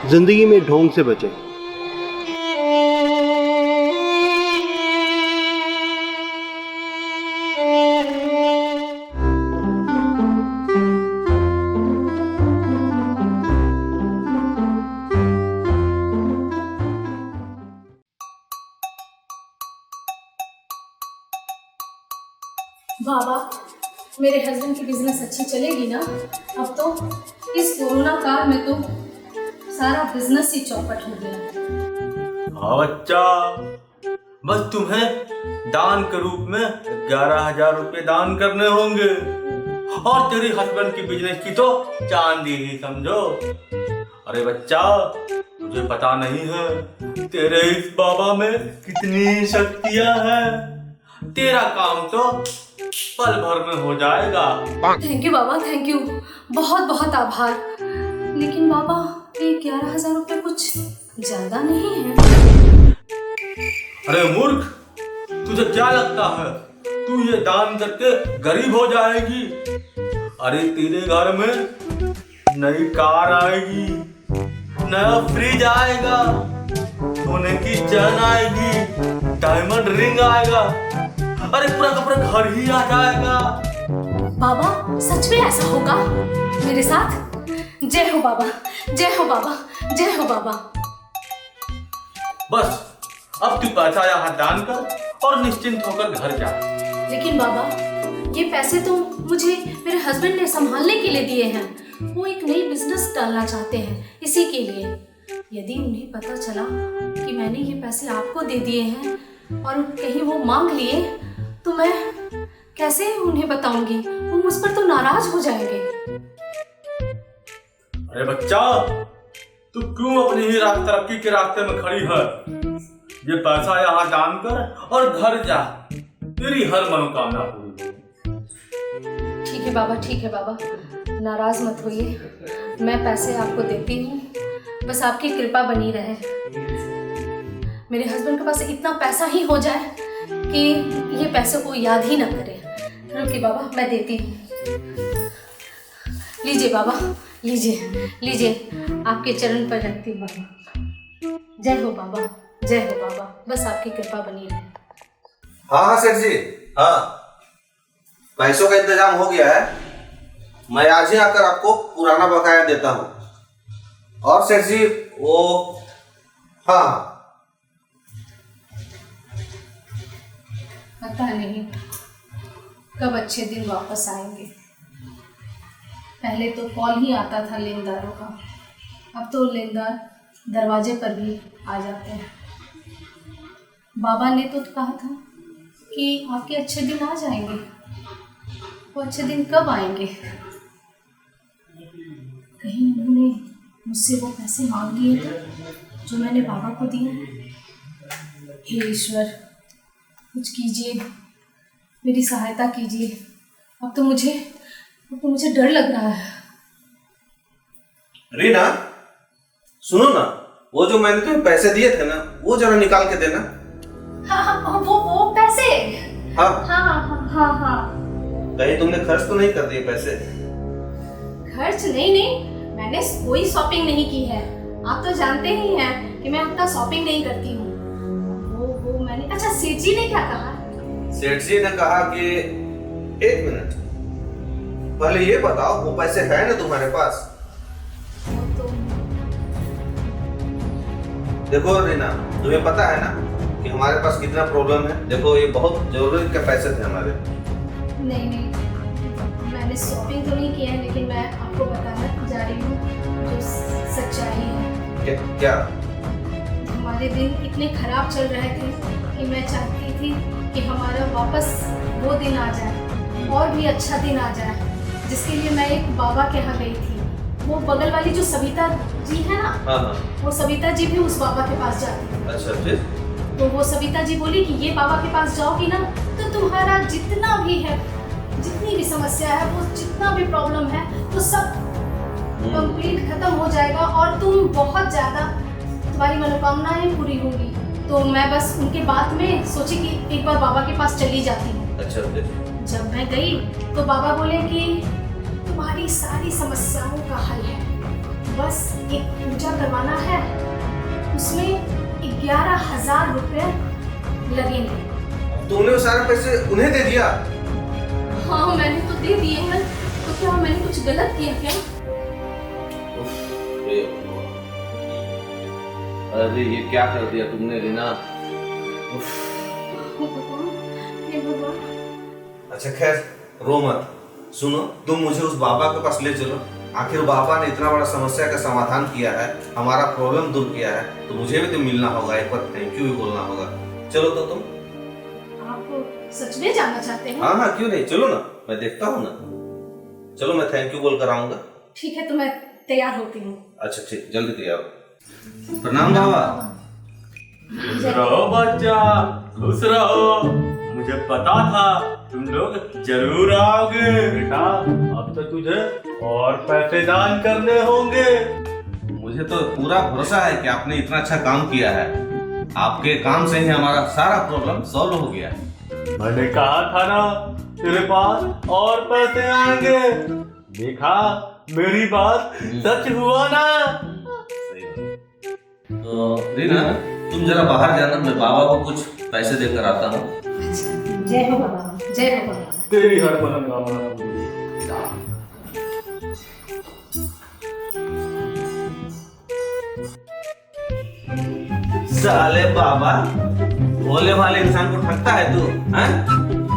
ज़िंदगी में ढोंग से बचें। बाबा, मेरे हस्बैंड की बिजनेस अच्छी चलेगी ना? अब तो इस कोरोना काल में तो सारा बिजनेस ही चौपट हो गया। हाँ बच्चा, बस तुम्हें दान के रूप में 11,000 रुपए दान करने होंगे और तेरी हस्बैंड की बिजनेस की तो चांदी ही समझो। अरे बच्चा, तुझे पता नहीं है तेरे इस बाबा में कितनी शक्तियां हैं। तेरा काम तो पल भर में हो जाएगा। Thank you Baba, thank you, बहुत बहुत आभार। लेकिन बाबा, ये 11,000 रुपए कुछ ज्यादा नहीं है? अरे मूर्ख, तुझे क्या लगता है तू ये दान करके गरीब हो जाएगी? अरे तेरे घर में नई कार आएगी, नया फ्रिज आएगा, सोने की चैन आएगी, डायमंड रिंग आएगा, अरे पूरा का पूरा घर ही आ जाएगा। बाबा, सच में ऐसा होगा मेरे साथ? जय हो बाबा, जय हो बाबा, जय हो बाबा। बस अब तू पैसा यहाँ दान कर और निश्चिंत होकर घर जा। लेकिन बाबा, ये पैसे तो मुझे मेरे हस्बैंड ने संभालने के लिए दिए हैं। वो एक नई बिजनेस डालना चाहते हैं, इसी के लिए। यदि उन्हें पता चला कि मैंने ये पैसे आपको दे दिए हैं और कहीं वो मांग लिए, तो मैं कैसे उन्हें बताऊंगी? वो मुझ पर तो नाराज हो जाएंगे। अरे बच्चा, तू क्यों अपनी ही तरक्की के रास्ते में खड़ी है? ये पैसा यहाँ दान कर और घर जा, तेरी हर मनोकामना पूरी होगी। ठीक है बाबा, ठीक है बाबा, नाराज मत होइए। मैं पैसे आपको देती हूँ, बस आपकी कृपा बनी रहे। मेरे हस्बैंड के पास इतना पैसा ही हो जाए कि ये पैसे को याद ही ना करे। रुकिए बाबा, मैं देती हूँ। लीजिए बाबा, लीजिए लीजिए, आपके चरण पर रखती हूँ बाबा। जय हो बाबा, जय हो बाबा, बस आपकी कृपा बनी रहे। हाँ हाँ सेठ जी, हाँ, पैसों का इंतजाम हो गया है। मैं आज ही आकर आपको पुराना बकाया देता हूँ। और सेठ जी, वो हाँ, पता नहीं कब अच्छे दिन वापस आएंगे। पहले तो कॉल ही आता था लेनदारों का, अब तो लेनदार दरवाजे पर भी आ जाते हैं। बाबा ने तो कहा था कि आपके अच्छे दिन आ जाएंगे। वो अच्छे दिन कब आएंगे? कहीं उन्होंने मुझसे वो पैसे मांग लिए थे जो मैंने बाबा को दिए हैं। हे ईश्वर, कुछ कीजिए, मेरी सहायता कीजिए। अब तो मुझे डर लग रहा है। रीना, सुनो ना, वो जो मैंने तुम्हें पैसे दिए थे ना, वो जरा निकाल के देना। हाँ, वो पैसे? हाँ हाँ हाँ हाँ हाँ। कहीं तुमने खर्च तो नहीं कर दिए पैसे? खर्च नहीं, मैंने कोई शॉपिंग नहीं की है। आप तो जानते ही हैं कि मैं उतना शॉपिंग नहीं करती हूँ। वो मैंने, अच्छा सेठ जी ने क्या कहा? सेठ जी ने कहा कि 1 मिनट, पहले ये बताओ वो पैसे है ना तुम्हारे पास? तो देखो रीना, तुम्हें पता है ना कि हमारे पास कितना प्रॉब्लम है। देखो, ये बहुत जरूरी के पैसे थे हमारे। नहीं, मैंने शॉपिंग तो नहीं किया है, लेकिन मैं आपको बताना जा रही हूँ जो सच्चाई है। क्या? हमारे दिन इतने खराब चल रहे थे कि मैं चाहती थी कि हमारा वापस वो दिन आ जाए और भी अच्छा दिन आ जाए, जिसके लिए मैं एक बाबा के यहाँ गई थी। वो बगल वाली जो सविता जी है ना, हाँ, वो सविता जी भी उस बाबा के पास जाती है। अच्छा, फिर? तो वो सविता जी बोली कि ये बाबा के पास जाओगी ना, तो तुम्हारा जितना भी है, जितनी भी समस्या है, वो जितना भी प्रॉब्लम है, वो सब कंप्लीट खत्म हो जाएगा और तुम बहुत ज्यादा, तुम्हारी मनोकामनाएं पूरी होंगी। तो मैं बस उनके बात में सोची कि एक बार बाबा के पास चली जाती हूँ। अच्छा, फिर? जब मैं गई तो बाबा बोले कि तुम्हारी सारी समस्याओं का हल है, बस एक पूजा करवाना है, उसमें 11,000 रुपये लगेंगे। तुमने वो सारे पैसे उन्हें दे दिया? हाँ मैंने तो दे दिए हैं, तो क्या मैंने कुछ गलत किया क्या? अरे ये क्या कर दिया तुमने रीना? हे भगवान। अच्छा खैर रो मत। सुनो, तुम मुझे उस बाबा के पास ले चलो। आखिर बाबा ने इतना बड़ा समस्या का समाधान किया है, हमारा प्रॉब्लम दूर किया है, तो मुझे भी तो मिलना होगा, एक बार थैंक यू भी बोलना होगा। चलो तो तुम। आप सच में जाना चाहते हैं? हाँ हाँ क्यों नहीं, चलो ना, मैं देखता हूँ ना। चलो मैं थैंक यू बोल कर आऊंगा। ठीक है तो मैं तैयार होती हूँ। अच्छा ठीक, जल्दी तैयार हो। प्रणाम बाबा। रहो बच्चा, खुश रहो। मुझे पता था तुम लोग जरूर आओगे बेटा। अब तो तुझे और पैसे दान करने होंगे। मुझे तो पूरा भरोसा है कि आपने इतना अच्छा काम किया है। आपके काम से ही हमारा सारा प्रॉब्लम सॉल्व हो गया। मैंने कहा था ना तेरे पास और पैसे आएंगे। देखा मेरी बात सच हुआ ना। तो रीना तुम जरा बाहर जाना, मैं बाबा को कुछ पैसे देकर आता हूँ। जय हो बाबा, जय हो बाबा। तेरी हर मनोकामना पूरी। साले बाबा, भोले भाले इंसान को ठगता है तू, हैं?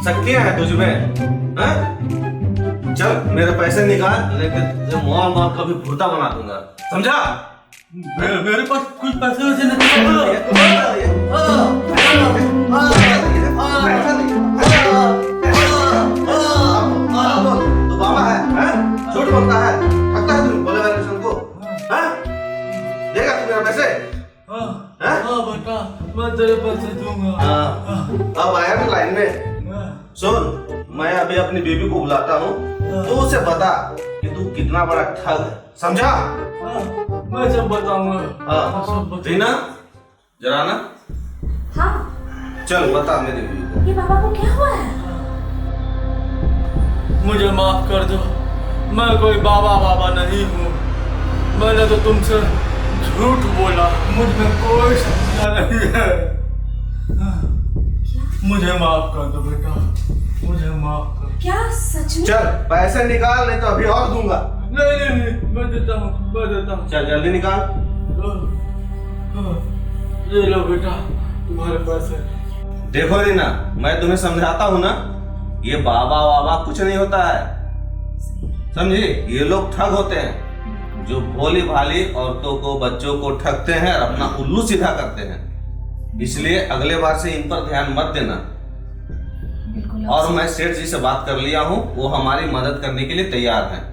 शक्तियां है तुझ में, हैं? चल मेरे पैसे निकाल, लेकिन मार मार कभी भूता बना दूंगा, समझा? मेरे पास कुछ पैसे वैसे नहीं। तो बाबा है, हैं? झूठ बोलता है, ठगता है तू भोले भाले इंसान को, हैं? देगा तू मेरे पैसे? हाँ बेटा, मैं तेरे पैसे दूंगा। अब आया ना लाइन में। सुन, मैं अभी अपनी बीबी को बुलाता हूँ, तू उसे बता कि तू कितना बड़ा ठग है, समझा? मैं सब बताऊंगा। हाँ, रीना जरा ना, हाँ चल बता मेरी बीबी को। ये बाबा को क्या हुआ है? मुझे माफ कर दो, मैं कोई बाबा बाबा नहीं हूँ। मैंने तो तुमसे झूठ बोला, मुझ में कोई क्षमता नहीं है। मुझे माफ कर दो बेटा, मुझे माफ कर। क्या सच में? चल पैसे निकाल, नहीं तो अभी और दूंगा। नहीं, मैं देता हूँ। चल जल्दी निकाल। ये लो बेटा तुम्हारे पैसे। देखो रीना, मैं तुम्हें समझाता हूँ ना, ये बाबा वाबा कुछ नहीं होता है, समझी? ये लोग ठग होते हैं, जो भोली भाली औरतों को, बच्चों को ठगते हैं और अपना उल्लू सीधा करते हैं। इसलिए अगले बार से इन पर ध्यान मत देना। और मैं सेठ जी से बात कर लिया हूँ, वो हमारी मदद करने के लिए तैयार हैं।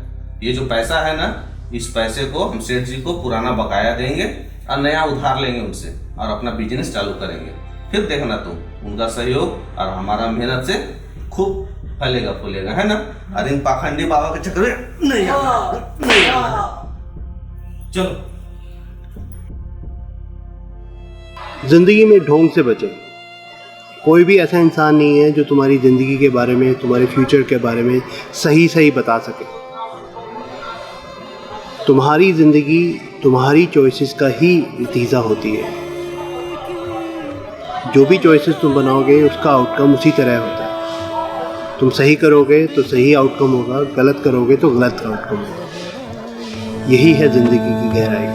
ये जो पैसा है ना, इस पैसे को हम सेठ जी को पुराना बकाया देंगे और नया उधार लेंगे उनसे और अपना बिजनेस चालू करेंगे। फिर देखना तुम, उनका सहयोग और हमारा मेहनत से खूब फैलेगा फूलेगा, है ना? और इन पाखंडी बाबा के चक्कर में नहीं आना। चलो। जिंदगी में ढोंग से बचें। कोई भी ऐसा इंसान नहीं है जो तुम्हारी ज़िंदगी के बारे में, तुम्हारे फ्यूचर के बारे में सही सही बता सके। तुम्हारी ज़िंदगी तुम्हारी चॉइसेस का ही नतीजा होती है। जो भी चॉइसेस तुम बनाओगे उसका आउटकम उसी तरह होता है। तुम सही करोगे तो सही आउटकम होगा, गलत करोगे तो गलत आउटकम होगा। यही है ज़िंदगी की गहराई।